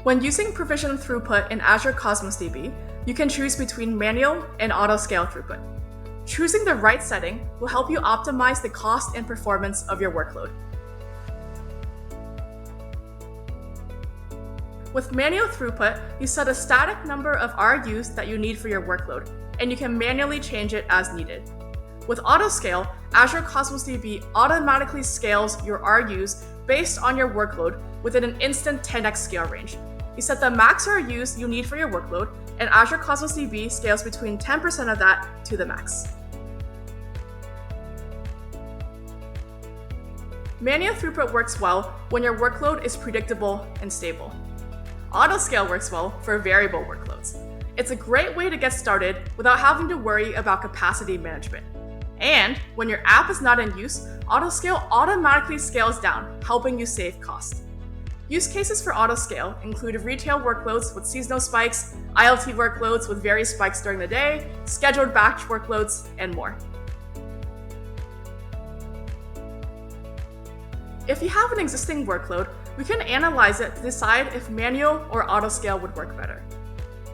When using provisioned throughput in Azure Cosmos DB, you can choose between manual and autoscale throughput. Choosing the right setting will help you optimize the cost and performance of your workload. With manual throughput, you set a static number of RUs that you need for your workload, and you can manually change it as needed. With autoscale, Azure Cosmos DB automatically scales your RUs based on your workload within an instant 10x scale range. You set the max RUs you need for your workload, and Azure Cosmos DB scales between 10% of that to the max. Manual throughput works well when your workload is predictable and stable. Autoscale works well for variable workloads. It's a great way to get started without having to worry about capacity management. And when your app is not in use, autoscale automatically scales down, helping you save cost. Use cases for autoscale include retail workloads with seasonal spikes, IoT workloads with various spikes during the day, scheduled batch workloads, and more. If you have an existing workload, we can analyze it to decide if manual or autoscale would work better.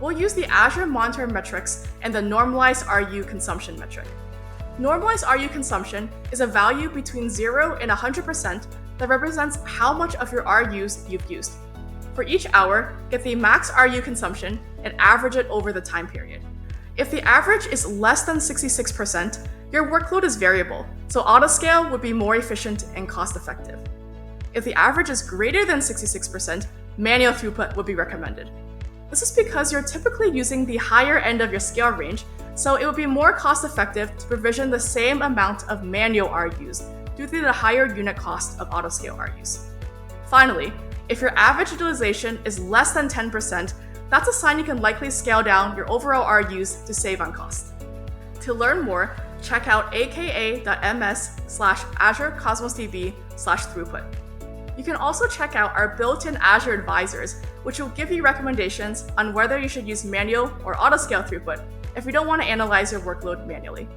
We'll use the Azure Monitor metrics and the normalized RU consumption metric. Normalized RU consumption is a value between 0 and 100% that represents how much of your RUs you've used. For each hour, get the max RU consumption and average it over the time period. If the average is less than 66%, your workload is variable, so autoscale would be more efficient and cost-effective. If the average is greater than 66%, manual throughput would be recommended. This is because you're typically using the higher end of your scale range, so it would be more cost-effective to provision the same amount of manual RUs due to the higher unit cost of autoscale RUs. Finally, if your average utilization is less than 10%, that's a sign you can likely scale down your overall RUs to save on cost. To learn more, check out aka.ms/Azure Cosmos DB/throughput. You can also check out our built-in Azure advisors, which will give you recommendations on whether you should use manual or autoscale throughput if you don't want to analyze your workload manually.